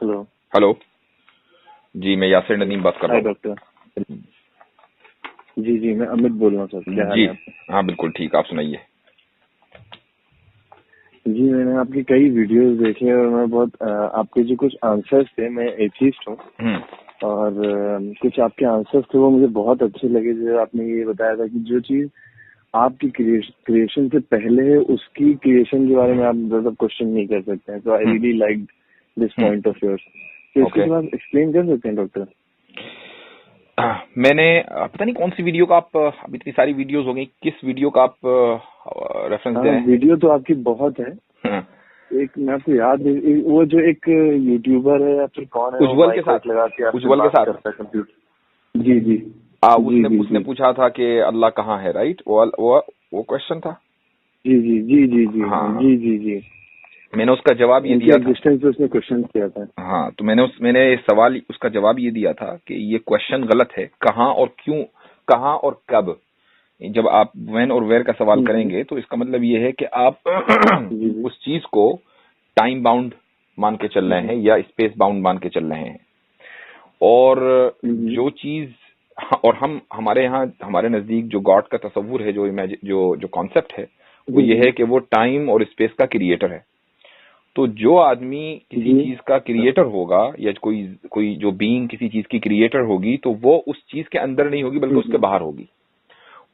Hello. Hello जी, मैं यासिर नदीम बात कर रहा हाय हूँ। डॉक्टर। जी मैं अमित बोल रहा हूँ सर, क्या हाल जी है आपका? हाँ, बिल्कुल ठीक, आप सुनाइए। जी मैंने आपकी कई वीडियोस देखे और मैं बहुत आपके जो कुछ आंसर्स थे, मैं एथिस्ट हूँ और कुछ आपके आंसर्स थे वो मुझे बहुत अच्छे लगे। जो आपने ये बताया था कि जो चीज आपकी क्रिएशन से पहले है उसकी क्रिएशन के बारे में आप मतलब क्वेश्चन नहीं कर सकते हैं। तो I really like this point of yours. तो इसको ओके। थोड़ा एक्सप्लेन कर सकते हैं डॉक्टर? मैंने पता नहीं कौन सी वीडियो का आप, अब इतनी सारी वीडियोस हो गई, किस वीडियो का आप रेफरेंस दे हाँ, रहे हैं? वीडियो तो आपकी बहुत है। हाँ, एक मैं आपको याद नहीं, वो जो एक यूट्यूबर है या फिर कौन है, वो उज्जवल के माइक साथ। वाइक लगा के आपसे उज्जवल के बात साथ। करता है कंप्यूटर। जी जी जी उसने जी उसने जी पूछा था कि अल्लाह कहाँ है, राइट? वो क्वेश्चन था। जी जी जी जी जी हाँ हाँ, जी जी जी। मैंने उसका जवाब ये उनके दिया था। एग्जिस्टेंस पे उसने क्वेश्चन किया था। हाँ, तो मैंने सवाल, उसका जवाब ये दिया था कि ये क्वेश्चन गलत है। कहाँ और क्यों, कहाँ और कब, जब आप व्हेन और वेयर का सवाल हम्म, करेंगे तो इसका मतलब ये है कि आप जी जी उस चीज को टाइम बाउंड मान के चल रहे हम्म, हैं या स्पेस बाउंड मान के चल रहे हैं। और हम्म, जो चीज, और हम हमारे यहाँ, हमारे नजदीक जो गॉड का तस्वुर है, जो इमेजिन, जो कॉन्सेप्ट है, वो जी ये जी है कि वो टाइम और स्पेस का क्रिएटर है। तो जो आदमी किसी जी चीज का क्रिएटर होगा, या कोई कोई जो बीइंग किसी चीज की क्रिएटर होगी, तो वो उस चीज के अंदर नहीं होगी बल्कि उसके हम्म, बाहर होगी।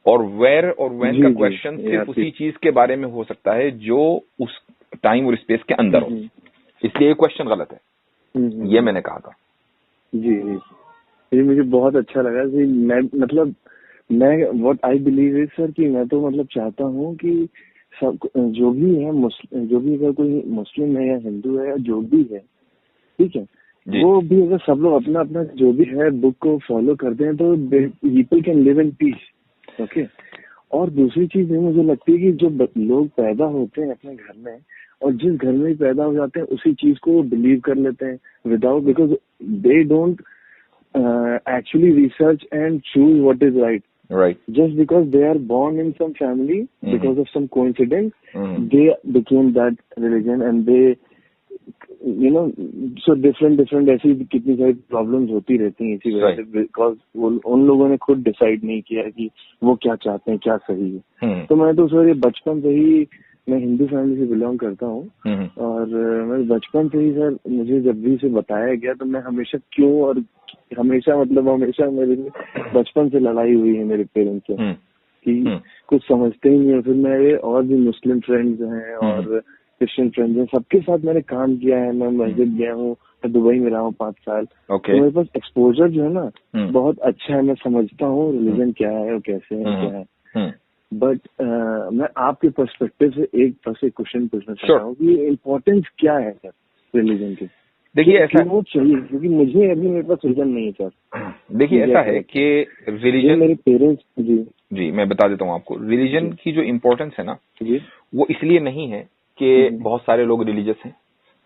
और वेयर और व्हेन का जी जी क्वेश्चन ये सिर्फ आपकी उसी चीज के बारे में हो सकता है जो उस टाइम और स्पेस के अंदर हो। हम्म, इसलिए ये क्वेश्चन गलत है, ये मैंने कहा था। जी जी। ये मुझे बहुत अच्छा लगा कि मैं मतलब मैं what I believe is sir कि मैं तो मतलब चाहता हूँ कि सब जो भी है जो भी अगर कोई मुस्लिम है या हिंदू है या जो भी है, ठीक है, जी वो भी अगर सब लोग अपना अपना जो भी है बुक को फॉलो करते हैं तो people can live in peace. Okay. और दूसरी चीज ये मुझे लगती है कि जो लोग पैदा होते हैं अपने घर में और जिस घर में भी पैदा हो जाते हैं उसी चीज को बिलीव कर लेते हैं without, because they don't actually research and choose what is right. Right. Just because they are born in some family, because of some coincidence, they became that religion and they, you know, so different ऐसी कितनी सारी problems होती रहती हैं इसी वजह सही। से, बिकॉज वो उन लोगों ने खुद डिसाइड नहीं किया कि वो क्या चाहते हैं, क्या सही है। तो मैं तो सर ये बचपन से ही, मैं हिंदू फैमिली से बिलोंग करता हूँ और मैं बचपन से ही सर, मुझे जब भी इसे बताया गया तो मैं हमेशा क्यों और हमेशा मतलब हमेशा मेरे बचपन से लड़ाई हुई है मेरे पेरेंट्स से कि कुछ समझते ही नहीं है। फिर मेरे और भी मुस्लिम फ्रेंड्स हैं और क्रिश्चियन फ्रेंड्स हैं, सबके साथ मैंने काम किया है। मैं मस्जिद गया हूँ, मैं दुबई में रहा हूँ 5 साल। ओके। तो मेरे पास एक्सपोजर जो है ना बहुत अच्छा है, मैं समझता हूँ रिलीजन क्या है और कैसे है क्या है। बट मैं आपके पर्सपेक्टिव से एक क्वेश्चन पूछना चाहता हूँ कि इम्पोर्टेंस क्या है सर रिलीजन की? देखिए ऐसा, क्यों चाहिए? क्योंकि मुझे अभी मेरे पास रीजन नहीं है सर। देखिए ऐसा है कि रिलीजन, मेरे पेरेंट्स जी मैं बता देता हूँ आपको, रिलीजन की जो इम्पोर्टेंस है ना, जी वो इसलिए नहीं है कि बहुत सारे लोग रिलीजियस हैं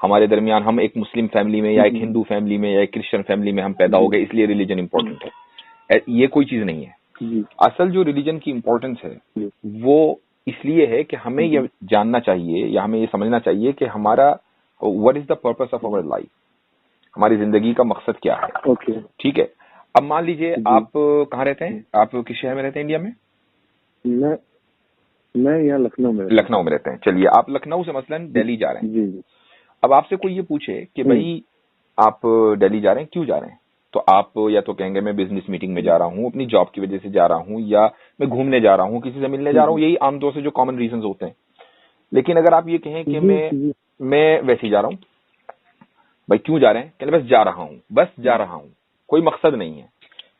हमारे दरमियान, हम एक मुस्लिम फैमिली में या एक हिंदू फैमिली में या एक क्रिश्चियन फैमिली में हम पैदा हो गए इसलिए रिलीजन इम्पोर्टेंट है। ये कोई चीज नहीं है। असल जो रिलीजन की इम्पोर्टेंस है वो इसलिए है कि हमें ये जानना चाहिए या हमें ये समझना चाहिए कि हमारा what is the purpose of our life, हमारी जिंदगी का मकसद क्या है। ओके। ठीक है। अब मान लीजिए आप कहाँ रहते हैं, आप किस शहर में रहते हैं इंडिया में? मैं यहाँ लखनऊ में रहता लखनऊ में रहते हैं। चलिए, आप लखनऊ से मसलन दिल्ली जा रहे हैं। जी। अब आपसे कोई ये पूछे कि भाई आप दिल्ली जा रहे हैं, क्यों जा रहे हैं, तो आप या तो कहेंगे मैं बिजनेस मीटिंग में जा रहा हूँ, अपनी जॉब की वजह से जा रहा हूँ, या मैं घूमने जा रहा हूँ, किसी से मिलने जा रहा हूँ। यही आमतौर से जो कॉमन रीजंस होते हैं। लेकिन अगर आप ये कहें कि मैं वैसे ही जा रहा हूँ, भाई क्यों जा रहे हैं, कहते बस जा रहा हूँ, बस जा रहा हूँ, कोई मकसद नहीं है,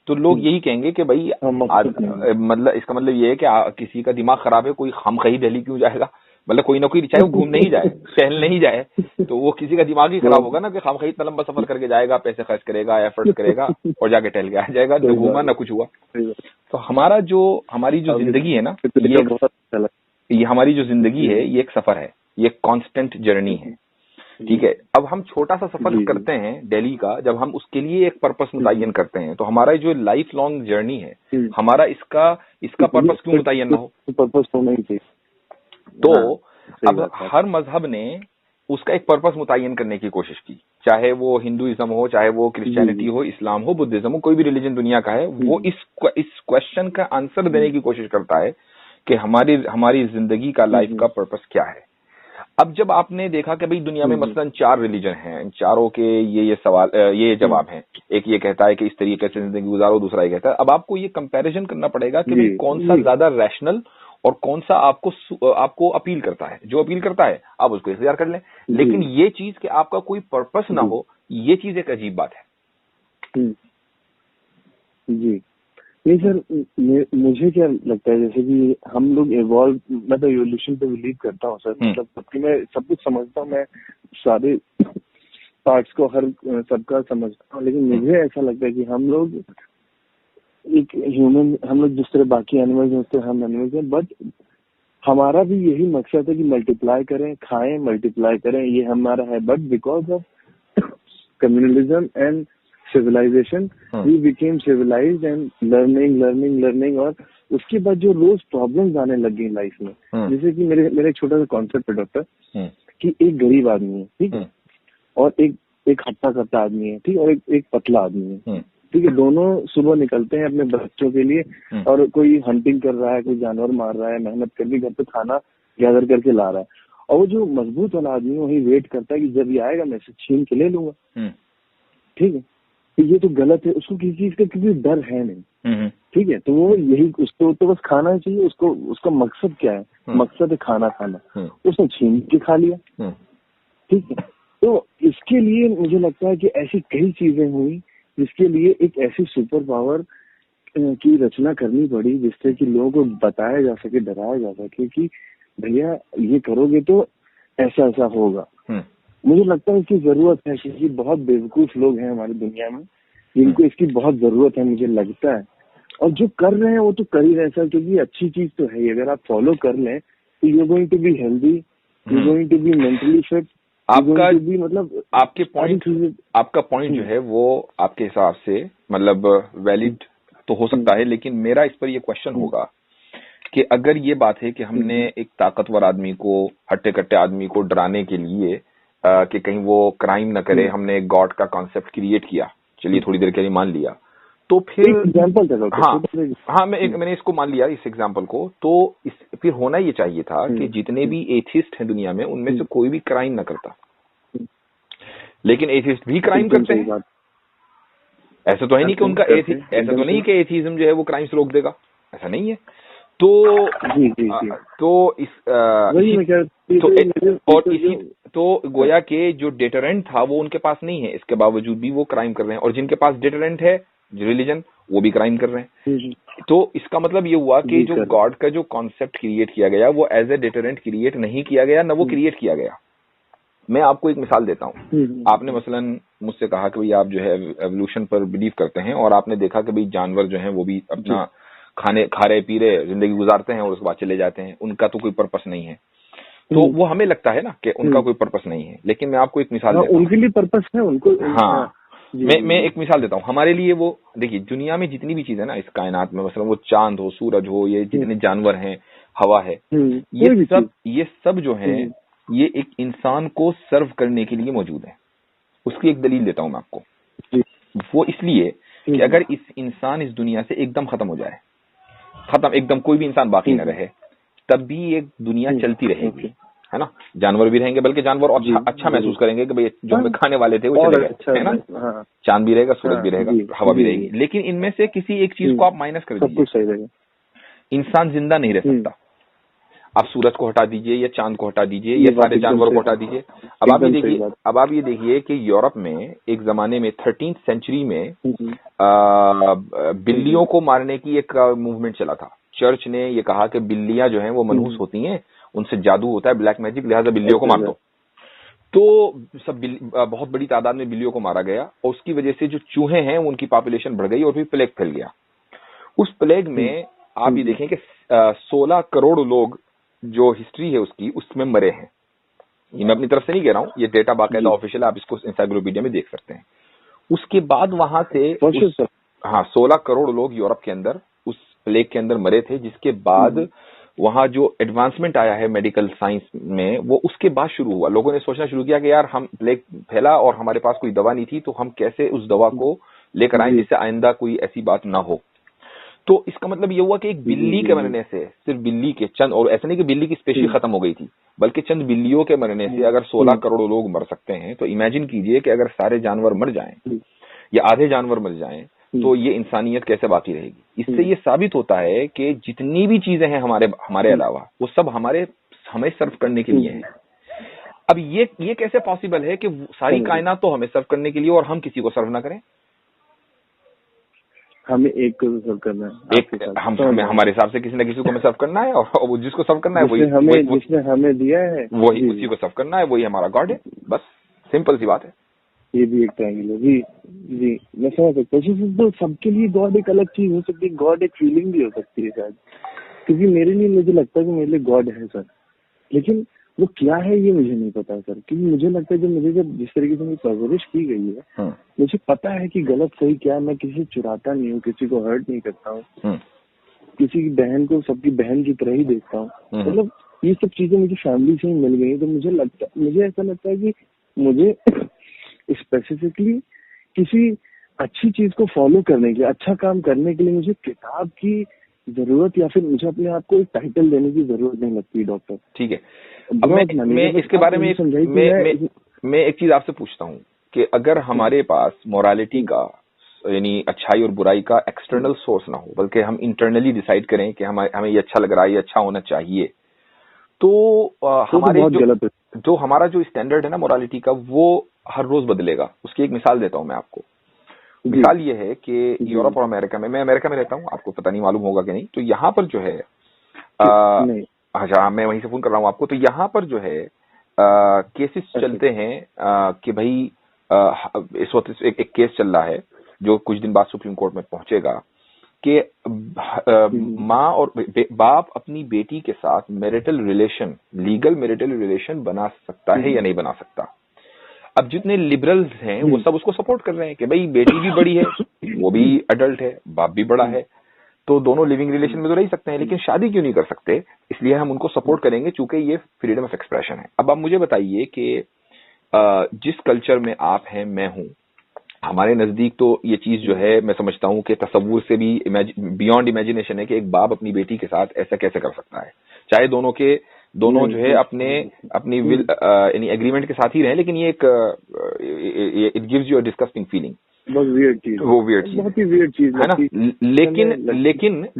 तो लोग यही कहेंगे कि भाई मतलब इसका मतलब ये है कि किसी का दिमाग खराब है, कोई खामखही दिल्ली क्यों जाएगा, मतलब कोई ना कोई, चाहे वो घूमने ही जाए, टहलने ही जाए, तो वो किसी का दिमाग ही खराब होगा ना कि खामखही इतना लंबा सफर करके जाएगा, पैसे खर्च करेगा, एफर्ट्स करेगा और जाके टहल के आ जाएगा, न घूमा ना कुछ हुआ। तो हमारी जो जिंदगी है ना, ये हमारी जो जिंदगी है ये एक सफर है, ये एक कांस्टेंट जर्नी है। ठीक है। अब हम छोटा सा सफर करते हैं दिल्ली का, जब हम उसके लिए एक पर्पस मुतय्यन करते हैं, तो हमारा जो लाइफ लॉन्ग जर्नी है, हमारा इसका पर्पस क्यों मुतय्यन ना हो? पर्पस होना ही चाहिए। तो अब हर मजहब ने उसका एक पर्पस मुतय्यन करने की कोशिश की, चाहे वो हिंदुइज्म हो, चाहे वो क्रिश्चियनिटी हो, इस्लाम हो, बुद्धिज्म हो, कोई भी रिलीजन दुनिया का है, वो इस क्वेश्चन का आंसर देने की कोशिश करता है कि हमारी जिंदगी का, लाइफ का पर्पस क्या है। अब जब आपने देखा कि भाई दुनिया में मसलन 4 रिलीजन हैं, इन चारों के ये सवाल, ये जवाब हैं, एक ये कहता है कि इस तरीके से जिंदगी गुजारो, दूसरा ये कहता है, अब आपको ये कंपैरिजन करना पड़ेगा कि भाई कौन सा ज्यादा रैशनल और कौन सा आपको अपील करता है। जो अपील करता है आप उसको इख्तियार कर लें, लेकिन ये चीज कि आपका कोई पर्पस ना हो, ये चीज एक अजीब बात है। जी नहीं सर, मुझे क्या लगता है जैसे कि हम लोग इवॉल्व, मैं तो इवोल्यूशन पे बिलीव करता हूँ सर, मतलब सबकी मैं सब कुछ समझता हूँ, मैं सारे पार्ट्स को हर सबका समझता हूँ, लेकिन मुझे ऐसा लगता है कि हम लोग एक ह्यूमन, हम लोग जिस तरह बाकी एनिमल्स हैं उस तरह हम एनिमल्स हैं, बट हमारा भी यही मकसद है कि मल्टीप्लाई करें, खाएं, मल्टीप्लाई करें, ये हमारा है। But because of communalism and civilization, we became civilized and learning और उसके बाद जो रोज प्रॉब्लम्स आने लग गई लाइफ में, जैसे कि मेरे एक छोटा सा कॉन्सेप्ट है डॉक्टर, कि एक गरीब आदमी है, ठीक है, और एक हट्टा कट्टा आदमी है, ठीक, और एक पतला आदमी है, ठीक है, दोनों सुबह निकलते हैं अपने बच्चों के लिए, और कोई हंटिंग कर रहा है, कोई जानवर मार रहा है, मेहनत करके घर पे खाना गैदर करके ला रहा है, और वो जो मजबूत वाला आदमी वही वेट करता है कि जब ये आएगा मैं इसे छीन के ले लूंगा, ठीक है। तो ये तो गलत है, उसको किसी चीज का किसी डर है नहीं, ठीक है, तो वो यही, उसको तो बस खाना चाहिए, उसका मकसद क्या है, मकसद है खाना, उसने छीन के खा लिया, ठीक है। तो इसके लिए मुझे लगता है कि ऐसी कई चीजें हुई जिसके लिए एक ऐसी सुपर पावर की रचना करनी पड़ी जिससे कि लोगों को बताया जा सके, डराया जा सके कि भैया ये करोगे तो ऐसा ऐसा होगा। मुझे लगता है इसकी जरूरत है, क्योंकि बहुत बेवकूफ लोग हैं हमारी दुनिया में जिनको इसकी बहुत जरूरत है, मुझे लगता है, और जो कर रहे हैं वो तो कर ही रहे हैं सर, क्योंकि अच्छी चीज तो है ही। अगर आप फॉलो कर लें तो you going to be healthy, you going to be mentally fit, आपका भी मतलब आपका पॉइंट जो है वो आपके हिसाब से मतलब वैलिड तो हो सकता है, लेकिन मेरा इस पर ये क्वेश्चन होगा कि अगर ये बात है कि हमने एक ताकतवर आदमी को, हट्टे कट्टे आदमी को डराने के लिए कि कहीं वो क्राइम न करे, हमने एक गॉड का कॉन्सेप्ट क्रिएट किया, चलिए थोड़ी देर के लिए मान लिया, तो फिर एग्जाम्पल हाँ मैंने इसको मान लिया, इस एग्जाम्पल को, तो फिर होना ये चाहिए था कि जितने भी एथिस्ट हैं दुनिया में उनमें से कोई भी क्राइम न करता, लेकिन एथिस्ट भी क्राइम करते हैं। ऐसा तो है नहीं कि उनका ऐसा तो नहीं कि एथिज्म जो है वो क्राइम्स रोक देगा, ऐसा नहीं है। तो गोया के जो डेटरेंट था वो उनके पास नहीं है, इसके बावजूद भी वो क्राइम कर रहे हैं, और जिनके पास डेटरेंट है रिलीजन, वो भी क्राइम कर रहे हैं। तो इसका मतलब ये हुआ कि जो गॉड का जो कॉन्सेप्ट क्रिएट किया गया वो एज ए डेटरेंट क्रिएट नहीं किया गया, न वो क्रिएट किया गया। मैं आपको एक मिसाल देता हूँ। आपने मसलन मुझसे कहा कि भाई आप जो है एवोल्यूशन पर बिलीव करते हैं, और आपने देखा कि भाई जानवर जो हैं वो भी अपना खा रहे पी रहे जिंदगी गुजारते हैं और उसके बाद चले जाते हैं, उनका तो कोई पर्पस नहीं है। तो वो हमें लगता है ना कि उनका कोई पर्पस नहीं है, लेकिन मैं आपको एक मिसाल देता हूं। उनके लिए पर्पस है उनको। हाँ, मैं एक मिसाल देता हूँ। हमारे लिए वो देखिए, दुनिया में जितनी भी चीज है ना इस कायनात में, मतलब वो चांद हो, सूरज हो, ये जितने जानवर हैं, हवा है, ये सब जो है ये एक इंसान को सर्व करने के लिए मौजूद है। उसकी एक दलील देता हूं मैं आपको। वो इसलिए कि अगर इस इंसान इस दुनिया से एकदम खत्म हो जाए, खत्म एकदम, कोई भी इंसान बाकी न रहे, तब भी एक दुनिया चलती रहेगी, है ना। जानवर भी रहेंगे, बल्कि जानवर अच्छा महसूस करेंगे कि भाई जो हमें खाने वाले थे वो चले गए, है ना। चांद भी रहेगा, सूरज भी रहेगा, हवा भी रहेगी, लेकिन इनमें से किसी एक चीज को आप माइनस कर दीजिए, इंसान जिंदा नहीं रह सकता। आप सूरज को हटा दीजिए या चांद को हटा दीजिए या सारे जानवरों को हटा दीजिए। अब आप ये देखिए कि यूरोप में एक जमाने में 13th सेंचुरी में बिल्लियों को मारने की एक मूवमेंट चला था। चर्च ने ये कहा कि बिल्लियां जो हैं वो मनहूस होती हैं, उनसे जादू होता है, ब्लैक मैजिक, लिहाजा बिल्लियों को मार दो। तो बहुत बड़ी तादाद में बिल्लियों को मारा गया, और उसकी वजह से जो चूहे हैं उनकी पॉपुलेशन बढ़ गई और फिर प्लेग फैल गया। उस प्लेग में आप ये देखें कि 16 करोड़ लोग जो हिस्ट्री है उसकी, उसमें मरे हैं। ये मैं अपनी तरफ से नहीं कह रहा हूँ, ये डेटा बाकायदा ऑफिशियल, आप इसको इंसाइक्लोपीडिया में देख सकते हैं। उसके बाद वहां से 16 करोड़ लोग यूरोप के अंदर उस प्लेग के अंदर मरे थे, जिसके बाद वहाँ जो एडवांसमेंट आया है मेडिकल साइंस में वो उसके बाद शुरू हुआ। लोगों ने सोचना शुरू किया कि यार हम प्लेग फैला और हमारे पास कोई दवा नहीं थी, तो हम कैसे उस दवा को लेकर आए जिससे आइंदा कोई ऐसी बात ना हो। तो इसका मतलब ये हुआ कि एक बिल्ली के मरने से, सिर्फ बिल्ली के चंद, और ऐसा नहीं कि बिल्ली की स्पेशीज खत्म हो गई थी, बल्कि चंद बिल्लियों के मरने से अगर 16 करोड़ लोग मर सकते हैं, तो इमेजिन कीजिए कि अगर सारे जानवर मर जाएं या आधे जानवर मर जाएं तो ये इंसानियत कैसे बाकी रहेगी। इससे ये साबित होता है कि जितनी भी चीजें हैं हमारे अलावा, वो सब हमें सर्व करने के लिए हैं। अब ये कैसे पॉसिबल है कि सारी कायनात तो हमें सर्व करने के लिए और हम किसी को सर्व ना करें? हमें एक को सर्व करना है, हमें हमारे हिसाब से किसी न किसी को हमें सर्व करना है, और जिसको सर्व करना है जिसने हमें दिया है वही उसी को सर्व करना है, वही हमारा गॉड है। बस सिंपल सी बात है। ये भी एक ट्रायंगल है। जी मैं समझ सकता हूँ। तो सबके लिए गॉड एक अलग चीज हो सकती है, गॉड एक फीलिंग भी हो सकती है शायद, क्योंकि मेरे लिए मुझे लगता है कि मेरे लिए गॉड है सर, लेकिन वो क्या है ये मुझे नहीं पता सर। क्योंकि मुझे लगता है जब जिस तरीके से मेरी परवरिश की गई है, मुझे पता है कि गलत सही क्या है। मैं किसी से चुराता नहीं हूँ, किसी को हर्ट नहीं करता हूँ, किसी की बहन को सबकी बहन की तरह ही देखता हूँ। मतलब ये सब चीजें मुझे फैमिली से ही मिल गई। तो मुझे ऐसा लगता है कि मुझे स्पेसिफिकली किसी अच्छी चीज को फॉलो करने के लिए, अच्छा काम करने के लिए मुझे किताब की जरूरत या फिर मुझे अपने आप को एक टाइटल देने की जरूरत नहीं लगती डॉक्टर। ठीक है, अब मैं इसके बारे में मैं एक चीज आपसे पूछता हूँ कि अगर हमारे पास मोरालिटी का, यानी अच्छाई और बुराई का एक्सटर्नल सोर्स ना हो, बल्कि हम इंटरनली डिसाइड करें कि हमें ये अच्छा लग रहा है, ये अच्छा होना चाहिए, तो हमारे जो हमारा जो स्टैंडर्ड है ना मोरालिटी का, वो हर रोज बदलेगा। उसकी एक मिसाल देता हूँ मैं आपको। मिसाल ये है कि यूरोप और अमेरिका में, मैं अमेरिका में रहता हूँ, आपको पता नहीं मालूम होगा कि नहीं, तो यहाँ पर जो है अच्छा मैं वहीं से फोन कर रहा हूँ आपको, तो यहाँ पर जो है केसेस चलते हैं कि भाई इस वक्त एक केस चल रहा है जो कुछ दिन बाद सुप्रीम कोर्ट में पहुंचेगा कि माँ और बाप अपनी बेटी के साथ marital relation, legal marital relation बना सकता है या नहीं बना सकता। अब जितने लिबरल्स हैं वो सब उसको सपोर्ट कर रहे हैं कि भाई बेटी भी बड़ी है, वो भी अडल्ट है, बाप भी बड़ा है, तो दोनों लिविंग रिलेशन में तो रह सकते हैं, लेकिन शादी क्यों नहीं कर सकते? इसलिए हम उनको सपोर्ट करेंगे चूंकि ये फ्रीडम ऑफ एक्सप्रेशन है। अब आप मुझे बताइए कि जिस कल्चर में आप हैं, मैं हूं, हमारे नजदीक तो ये चीज जो है मैं समझता हूं कि तसव्वुर से भी बियॉन्ड इमेजिनेशन है कि एक बाप अपनी बेटी के साथ ऐसा कैसे कर सकता है, चाहे दोनों जो है अपनी विल यानी एग्रीमेंट के साथ ही रहे, लेकिन ये एक it gives you a disgusting feeling. वो वियर्ड चीज बहुत ही वियर्ड चीज है ना।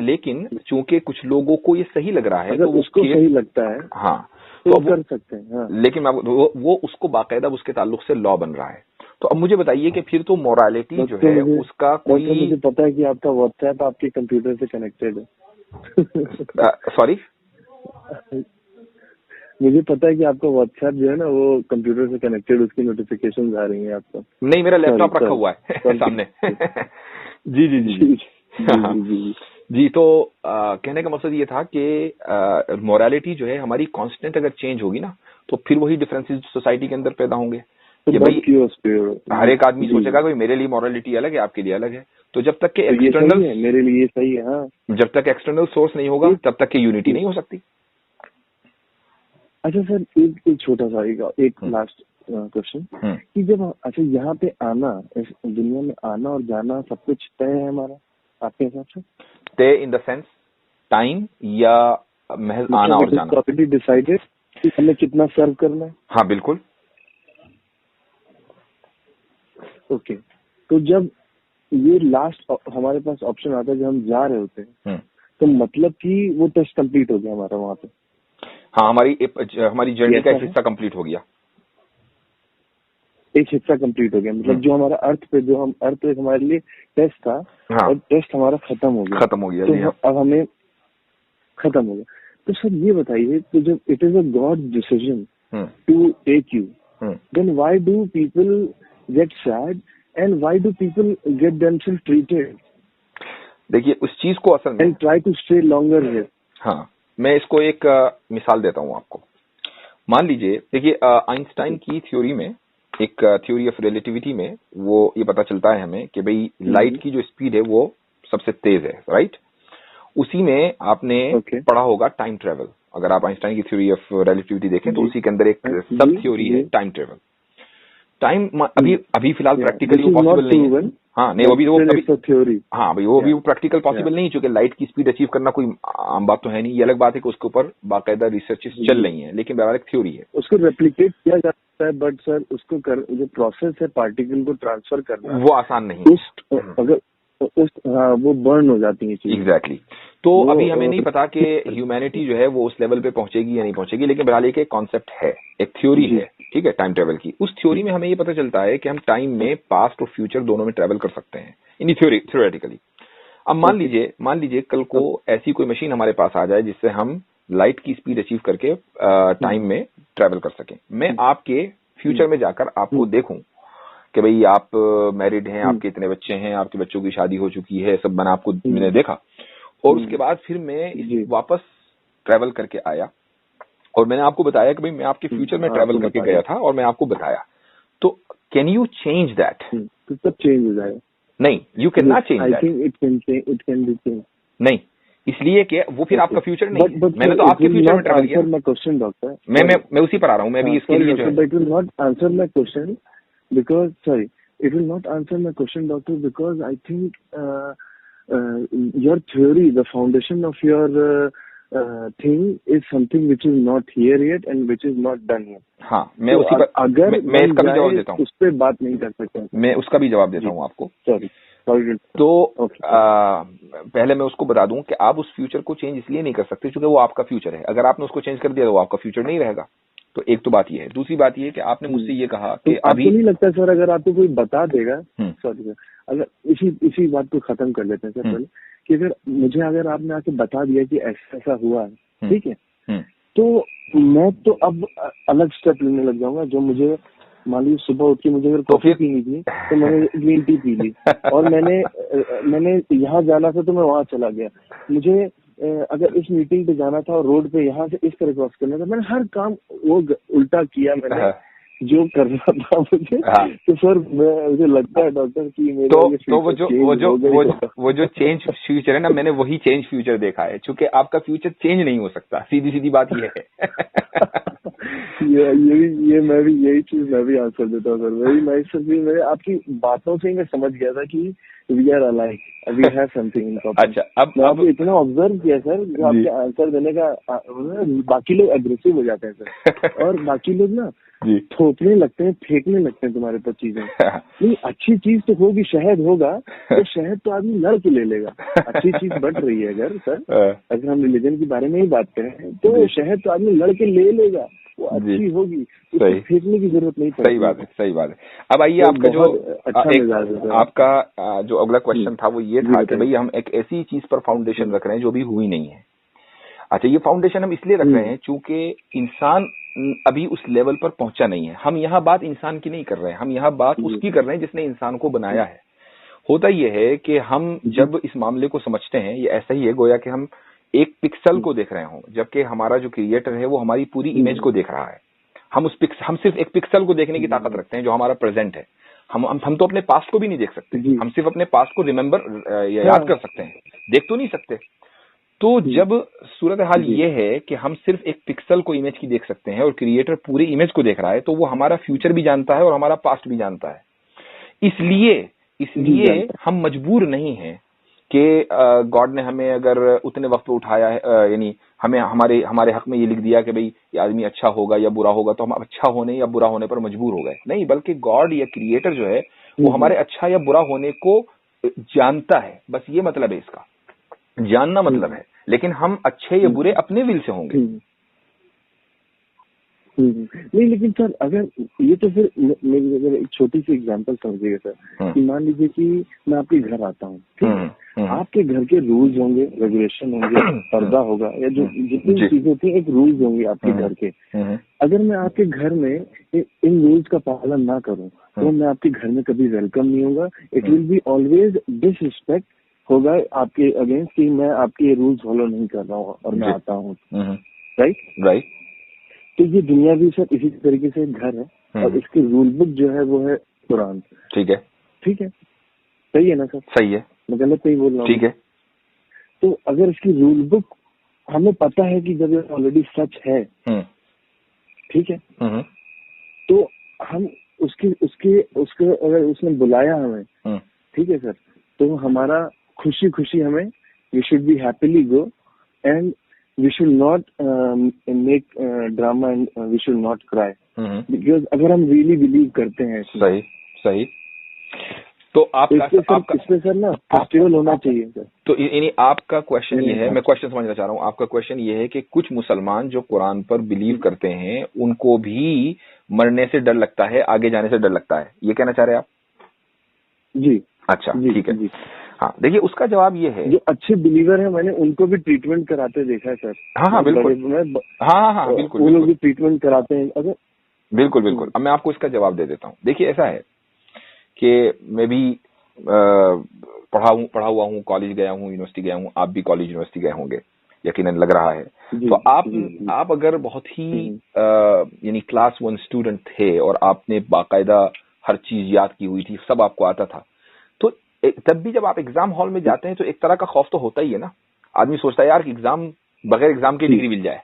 लेकिन चूंकि कुछ लोगों को ये सही लग रहा है, तो उसको सही लगता है, हाँ तो कर सकते हैं। हाँ। लेकिन वो उसको बाकायदा उसके ताल्लुक से लॉ बन रहा है। तो अब मुझे बताइए कि फिर तो मोरालिटी जो है उसका कोई, मुझे पता है कि आपका व्हाट्सएप आपके कंप्यूटर से कनेक्टेड है। सॉरी, मुझे पता है कि आपका व्हाट्सएप जो है ना वो कंप्यूटर से कनेक्टेड, उसकी नोटिफिकेशंस आ रही हैं आपको। नहीं, मेरा लैपटॉप रखा हुआ है सामने। जी। जी, तो कहने का मकसद ये था कि मोरालिटी जो है हमारी कांस्टेंट अगर चेंज होगी ना, तो फिर वही डिफरेंसेस सोसाइटी के अंदर पैदा होंगे। कि भाई हर एक आदमी सोचेगा कि मेरे लिए मोरालिटी अलग है, आपके लिए अलग है। तो जब तक के एक्सटर्नल, मेरे लिए सही है, हाँ, जब तक एक्सटर्नल सोर्स नहीं होगा तब तक के यूनिटी नहीं हो सकती। अच्छा सर, एक छोटा सा एक लास्ट क्वेश्चन कि जब अच्छा यहाँ पे आना, इस दुनिया में आना और जाना सब कुछ तय है हमारा आपके हिसाब से? तय इन द सेंस टाइम या महज आना और जाना? ऑलरेडी डिसाइडेड कि हमें कितना सर्व करना है। हाँ बिल्कुल। ओके, तो जब ये लास्ट हमारे पास ऑप्शन आता है जब हम जा रहे होते हैं, तो मतलब कि वो टेस्ट कंप्लीट हो गया हमारा वहाँ पे। हाँ, हमारी जर्नी का एक हिस्सा कंप्लीट हो गया। एक हिस्सा कंप्लीट हो गया, मतलब जो हमारा अर्थ पे हमारे लिए टेस्ट था, हाँ, और टेस्ट हमारा खत्म हो गया। तो अब हमें खत्म हो गया। तो सर ये बताइए, तो जब it is a god decision to take you, then why do people get sad and why do people get themself treated? देखिए उस चीज को असल में and try to stay longer here. हाँ, मैं इसको एक मिसाल देता हूँ आपको। मान लीजिए, देखिए आइंस्टाइन की थ्योरी में, एक थ्योरी ऑफ रिलेटिविटी में, वो ये पता चलता है हमें कि भाई लाइट की जो स्पीड है वो सबसे तेज है, राइट? उसी में आपने पढ़ा होगा टाइम ट्रेवल। अगर आप आइंस्टाइन की थ्योरी ऑफ रिलेटिविटी देखें तो उसी के अंदर एक सब थ्योरी है टाइम ट्रेवल। टाइम अभी फिलहाल प्रैक्टिकली वो पॉसिबल नहीं है। हाँ नहीं, वो थ्योरी, हाँ भाई वो भी प्रैक्टिकल पॉसिबल नहीं, क्योंकि लाइट की स्पीड अचीव करना कोई आम बात तो है नहीं। ये अलग बात है कि उसके ऊपर बाकायदा रिसर्चेस चल रही हैं, लेकिन बहरहाल एक थ्योरी है। उसको रेप्लिकेट किया जा सकता है, बट सर उसको जो प्रोसेस है पार्टिकल को ट्रांसफर करना वो आसान नहीं है। अगर हाँ वो बर्न हो जाती है चीजें। एग्जैक्टली। तो अभी हमें नहीं पता कि ह्यूमैनिटी जो है वो उस लेवल पे पहुंचेगी या नहीं पहुंचेगी, लेकिन बहरहाल एक कॉन्सेप्ट है, एक थ्योरी है, ठीक है, टाइम ट्रेवल की। उस थ्योरी में हमें ये पता चलता है कि हम टाइम में पास्ट और फ्यूचर दोनों में ट्रेवल कर सकते हैं इन थ्योरेटिकली। अब मान लीजिए कल को ऐसी कोई मशीन हमारे पास आ जाए जिससे हम लाइट की स्पीड अचीव करके टाइम में ट्रेवल कर सकें। मैं आपके फ्यूचर में जाकर आपको देखूं कि भाई आप मैरिड हैं, आपके इतने बच्चे हैं, आपके बच्चों की शादी हो चुकी है, सब बना, आपको मैंने देखा, और उसके बाद फिर मैं वापस ट्रेवल करके आया और मैंने आपको बताया कि भाई मैं आपके फ्यूचर में ट्रेवल करके गया था और मैं आपको बताया, तो कैन यू चेंज दैट? सब चेंज हो जाएगा। नहीं, you can not change that. I think it can be change. नहीं, इसलिए कि वो फिर आपका फ्यूचर नहीं। मैंने तो आपके फ्यूचर में ट्रेवल किया। माय क्वेश्चन डॉक्टर, मैं उसी पर आ रहा हूँ। मैं भी इसके लिए जो है, it will not answer my question because it will not answer my question, doctor, because I think your theory, the foundation of your thing is something which is not here yet and which is not done yet. हाँ, मैं उसी पर अगर मैं इसका भी जवाब देता हूँ, उस पर बात नहीं कर सकता, मैं उसका भी जवाब देता हूँ आपको। सॉरी। तो पहले मैं उसको बता दूं कि आप उस फ्यूचर को चेंज इसलिए नहीं कर सकते क्योंकि वो आपका फ्यूचर है। अगर आपने उसको चेंज कर दिया तो वो आपका फ्यूचर नहीं रहेगा। तो एक तो बात ये है। दूसरी बात ये है कि आपने मुझसे ये कहा कि अभी आपको नहीं लगता सर, अगर आपको कोई बता देगा, सॉरी सर, अगर इसी बात को खत्म कर लेते हैं सर पहले, कि अगर आपने आके बता दिया कि ऐसा हुआ है, ठीक है, तो मैं तो अब अलग स्टेप लेने लग जाऊंगा। जो मुझे मान लीजिए सुबह उठ के मुझे अगर कॉफी पीनी थी तो मैंने ग्रीन टी पी ली, और मैंने यहाँ जाना था तो मैं वहां चला गया। मुझे अगर इस मीटिंग पे जाना था और रोड पे यहाँ से इस तरह क्रॉस करना था, मैंने हर काम वो उल्टा किया मैंने जो करना था मुझे। तो सर मुझे लगता है डॉक्टर की वो जो चेंज फ्यूचर है ना, मैंने वही चेंज फ्यूचर देखा है। क्योंकि आपका फ्यूचर चेंज नहीं हो सकता, सीधी बात ये है। ये मैं भी यही चीज मैं भी आंसर देता हूँ सर। Very nice sir. मेरे आपकी बातों से ही मैं समझ गया था कि we are alike, we have something in common. अच्छा, अब आपको इतना ऑब्जर्व किया सर, आपके आंसर देने का बाकी लोग एग्रेसिव हो जाते हैं सर, और बाकी लोग ना थोपने लगते हैं, फेंकने लगते हैं तुम्हारे ऊपर चीजें। नहीं, अच्छी चीज तो होगी, शहद होगा तो शहद तो आदमी लड़ के ले लेगा। अच्छी चीज बढ़ रही है अगर सर, अगर हम रिलीजन के बारे में ही बात करें तो शहद तो आदमी लड़ के ले लेगा, वो अच्छी होगी, उसको फेंकने की जरूरत नहीं पड़ेगी। सही बात है। अब आइए, आपका जो आपका जो अगला क्वेश्चन था वो ये था कि भाई हम एक ऐसी चीज पर फाउंडेशन रख रहे हैं जो भी हुई नहीं है। अच्छा, ये फाउंडेशन हम इसलिए रख रहे हैं क्योंकि इंसान अभी उस लेवल पर पहुंचा नहीं है। हम यहाँ बात इंसान की नहीं कर रहे हैं, हम यहाँ बात उसकी कर रहे हैं जिसने इंसान को बनाया है। होता यह है कि हम जब इस मामले को समझते हैं, ये ऐसा ही है गोया कि हम एक पिक्सल को देख रहे हों, जबकि हमारा जो क्रिएटर है वो हमारी पूरी इमेज को देख रहा है। हम सिर्फ एक पिक्सल को देखने की ताकत रखते हैं जो हमारा प्रेजेंट है। हम तो अपने पास्ट को भी नहीं देख सकते, हम सिर्फ अपने पास्ट को याद कर सकते हैं, देख तो नहीं सकते। तो जब सूरत हाल ये है कि हम सिर्फ एक पिक्सल को इमेज की देख सकते हैं और क्रिएटर पूरी इमेज को देख रहा है, तो वो हमारा फ्यूचर भी जानता है और हमारा पास्ट भी जानता है। इसलिए हम मजबूर नहीं हैं कि गॉड ने हमें अगर उतने वक्त पे उठाया है, यानी हमें हमारे हक में ये लिख दिया कि भाई ये आदमी अच्छा होगा या बुरा होगा, तो हम अच्छा होने या बुरा होने पर मजबूर हो गए। नहीं, बल्कि गॉड या क्रिएटर जो है वो हमारे अच्छा या बुरा होने को जानता है। बस ये मतलब है, इसका जानना मतलब है। लेकिन हम अच्छे या बुरे अपने विल से होंगे। नहीं, लेकिन सर अगर ये तो फिर मेरी अगर एक छोटी सी एग्जांपल समझिएगा सर, कि मान लीजिए कि मैं आपके घर आता हूँ, ठीक है, आपके घर के रूल्स होंगे, रेगुलेशन होंगे, पर्दा होगा, या जो जितनी चीजें होती हैं एक रूल्स होंगे आपके घर के। अगर मैं आपके घर में इन रूल्स का पालन ना करूँ तो मैं आपके घर में कभी वेलकम नहीं होगा। It will be always disrespect होगा आपके अगेंस्ट कि मैं आपके रूल्स फॉलो नहीं कर रहा हूँ और मैं आता हूँ, राइट। तो ये दुनिया भी सर इसी तरीके से घर है और इसकी रूल बुक जो है वो है कुरान। ठीक है, सही है ना सर? सही है, मैं गलत नहीं बोल रहा हूँ? ठीक है। तो अगर इसकी रूल बुक हमें पता है कि जब ये ऑलरेडी सच है, ठीक है, तो हम उसके उसके उसके अगर उसने बुलाया हमें, ठीक है सर, तो हमारा खुशी खुशी हमें, we should be happily go and we should not make drama and we should not cry, because अगर हम रियली बिलीव करते हैं। सही सही। तो इसमें सर ना फेस्टिवल होना चाहिए सर। तो यानी आपका क्वेश्चन ये है, मैं क्वेश्चन समझना चाह रहा हूँ, आपका क्वेश्चन ये है कि कुछ मुसलमान जो कुरान पर बिलीव करते हैं उनको भी मरने से डर लगता है, आगे जाने से डर लगता है, ये कहना चाह रहे हैं आप? जी। अच्छा, ठीक है। हाँ, देखिए उसका जवाब ये है, जो अच्छे बिलीवर है मैंने उनको भी ट्रीटमेंट कराते देखा है सर। हाँ बिल्कुल, हाँ बिल्कुल, वो लोग भी ट्रीटमेंट कराते हैं। अगर बिल्कुल। अब मैं आपको इसका जवाब दे देता हूँ। देखिए ऐसा है कि मैं भी पढ़ा हुआ हूँ, कॉलेज गया हूँ, यूनिवर्सिटी गया हूँ, आप भी कॉलेज यूनिवर्सिटी गए होंगे, यकीनन लग रहा है। तो आप अगर बहुत ही यानी क्लास 1 स्टूडेंट थे और आपने बाकायदा हर चीज याद की हुई थी, सब आपको आता था, तो तब भी जब आप एग्जाम हॉल में जाते हैं तो एक तरह का खौफ तो होता ही है ना। आदमी सोचता है यार कि एग्जाम, बगैर एग्जाम की डिग्री मिल जाए,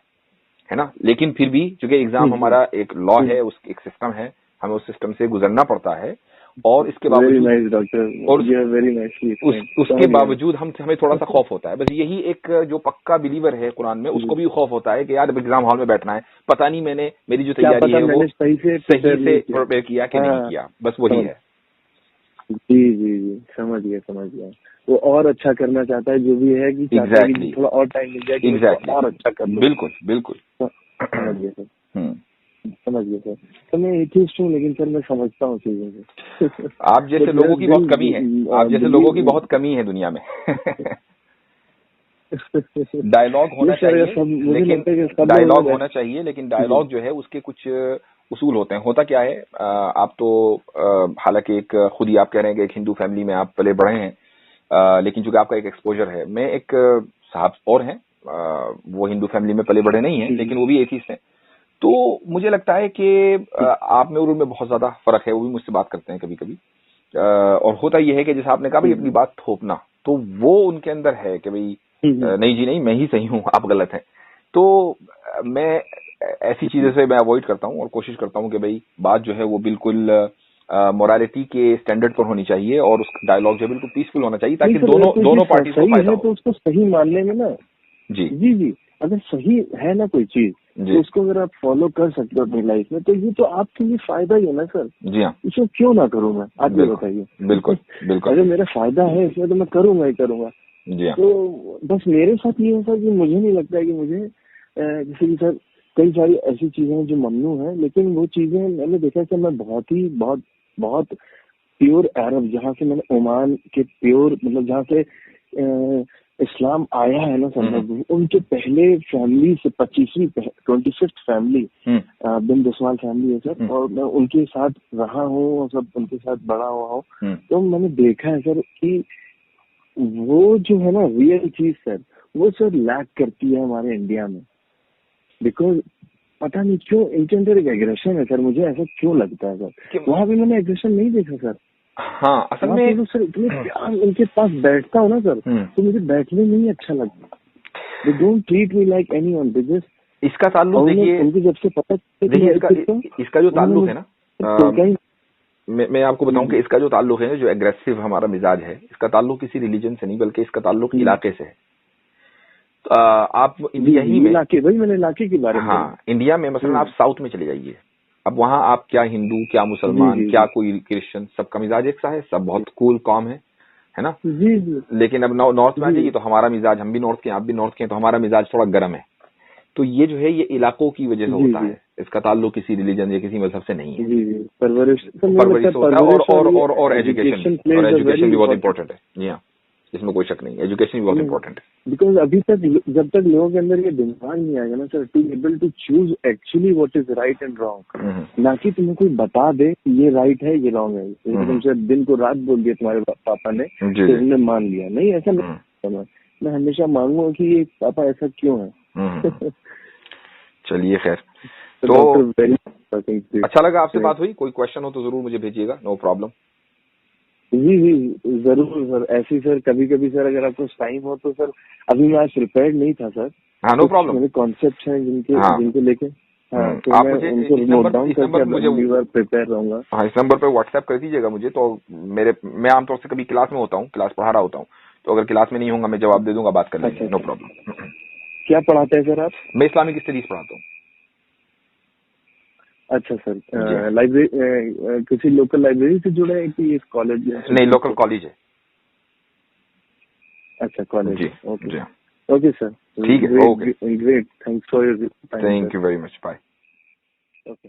है ना। लेकिन फिर भी चूंकि एग्जाम हमारा एक लॉ है, उस एक सिस्टम है, हमें उस सिस्टम से गुजरना पड़ता है, और इसके बावजूद उसके बावजूद हमें थोड़ा सा खौफ होता है। बस यही एक जो पक्का बिलीवर है कुरान में, उसको भी खौफ होता है कि यार एग्जाम हॉल में बैठना है, पता नहीं मेरी जो तैयारी है वो सही से प्रिपेयर किया कि नहीं किया, बस वही है। जी, समझ गया। वो और अच्छा करना चाहता है, जो भी है कि एग्जैक्टली थोड़ा और टाइम मिल जाए कि और अच्छा कर लो। बिल्कुल समझ गया सर। तो मैं एथिस्ट हूँ, लेकिन सर मैं समझता हूँ चीजों को। आप जैसे लोगों की बहुत कमी है, आप जैसे लोगों की बहुत कमी है दुनिया में। डायलॉग होना चाहिए, लेकिन डायलॉग जो है उसके कुछ उसूल होते हैं। होता क्या है, आप तो हालांकि एक खुद ही आप कह रहे हैं कि एक हिंदू फैमिली में आप पले बढ़े हैं, लेकिन चूंकि आपका एक एक्सपोजर है, मैं एक साहब और हैं, वो हिंदू फैमिली में पले बढ़े नहीं हैं, लेकिन वो भी एथिस्ट हैं। तो मुझे लगता है कि आप में और उनमें बहुत ज्यादा फर्क है। वो भी मुझसे बात करते हैं कभी कभी, और होता यह है कि जैसे आपने कहा भाई अपनी बात थोपना, तो वो उनके अंदर है कि भाई नहीं जी नहीं, मैं ही सही हूँ, आप गलत हैं। तो मैं ऐसी चीजों से मैं अवॉइड करता हूँ और कोशिश करता हूँ कि भाई बात जो है वो बिल्कुल मोरालिटी के स्टैंडर्ड पर होनी चाहिए, और उस डायलॉग जो है बिल्कुल पीसफुल होना चाहिए, ताकि दोनों पार्टी को फायदा हो। तो उसको सही मानने में ना, जी, अगर सही है ना कोई चीज, तो उसको अगर आप फॉलो कर सकते हो अपनी लाइफ में, तो ये तो आपके लिए फायदा ही है ना सर। जी हाँ, इसको क्यों ना करूँ मैं, आप ये बताइए। बिल्कुल अगर मेरा फायदा है इसमें तो मैं करूंगा ही करूंगा। जी हाँ। तो बस मेरे साथ ये है सर कि मुझे नहीं लगता है कि मुझे जैसे कि सर कई सारी ऐसी चीजें हैं जो ममनू है, लेकिन वो चीजें मैंने देखा कि मैं बहुत प्योर अरब, जहाँ से मैंने ओमान के प्योर, मतलब जहाँ से इस्लाम आया है ना सर, उनके पहले फैमिली से 25th फैमिली बिन दसवाल फैमिली है सर, और मैं उनके साथ रहा हूँ और सब उनके साथ बड़ा हुआ हूँ। तो मैंने देखा है सर कि वो जो है ना रियल चीज सर, वो सर लैक करती है हमारे इंडिया में। बिकॉज पता नहीं क्यों इनके अंदर एक एग्रेशन है सर, मुझे ऐसा क्यों लगता है सर। वहाँ भी मैंने एग्रेशन नहीं देखा सर। हाँ, असल में सर इतने प्यार उनके पास बैठता हूँ ना सर, तो मुझे बैठने में ही अच्छा लगता। They don't treat me like anyone, they just. इसका ताल्लुक देखिए, उनको जब से पता इसका जो ताल्लुक है ना, मैं आपको बताऊं कि इसका जो ताल्लुक है, जो एग्रेसिव हमारा मिजाज है, इसका ताल्लुक किसी रिलीजन से नहीं, बल्कि इसका ताल्लुक इलाके से है। आप इंडिया ही में, भाई मैंने इलाके के बारे में, हाँ, इंडिया में मसलन आप साउथ में चले जाइए, अब वहाँ आप क्या हिंदू, क्या मुसलमान, क्या कोई क्रिश्चियन, सबका मिजाज एक सा है, सब बहुत कूल कॉम है ना। जी। लेकिन अब नॉर्थ में आ जाइए तो हमारा मिजाज, हम भी नॉर्थ के, आप भी नॉर्थ के, तो हमारा मिजाज थोड़ा गर्म है। तो ये जो है ये इलाकों की वजह से होता है, इसका ताल्लुक किसी रिलीजन या किसी मजहब से नहीं है। परवरिश होता है, और एजुकेशन भी बहुत इंपॉर्टेंट है। जी हाँ, इसमें कोई शक नहीं, एजुकेशन भी बहुत इंपॉर्टेंट है। बिकॉज अभी तक जब तक लोगों के अंदर ये दिमाग नहीं आएगा ना sir, to able to choose actually what is right and wrong, ना कि तुम्हें कोई बता दे ये राइट है ये रॉन्ग है, तुमसे दिन को रात बोल दिया तुम्हारे पापा ने तो तुमने मान लिया, नहीं ऐसा नहीं। मैं हमेशा मांगूंगा कि ये पापा ऐसा क्यों है। चलिए खैर, तो अच्छा लगा आपसे बात हुई। कोई क्वेश्चन हो तो जरूर मुझे भेजिएगा, नो प्रॉब्लम। जी जी जरूर सर। ऐसी सर कभी कभी सर अगर आपको टाइम हो तो सर, अभी मैं आज प्रिपेयर्ड नहीं था सर। हाँ नो प्रॉब्लम। मेरे कॉन्सेप्ट हैं जिनके हाँ जिनको लेके, हाँ तो आप मैं मुझे उनको इस नोट नंबर डाउन करके मुझे अगली बार प्रिपेयर रहूंगा। हाँ, इस नंबर पे व्हाट्सएप कर दीजिएगा मुझे। तो मैं आमतौर से कभी क्लास में होता हूँ, क्लास पढ़ा रहा होता हूँ, तो अगर क्लास में नहीं होगा मैं जवाब दे दूंगा, बात कर लेंगे, नो प्रॉब्लम। क्या पढ़ाते हैं सर आप? मैं इस्लामिक स्टडीज पढ़ाता हूँ। अच्छा सर, लाइब्रेरी किसी लोकल लाइब्रेरी से जुड़े हैं कि इस कॉलेज? नहीं, लोकल कॉलेज है। अच्छा कॉलेज। जी ओके जी ओके सर, ठीक है, okay, great, thanks for your time thank sir. You very much, bye. Okay.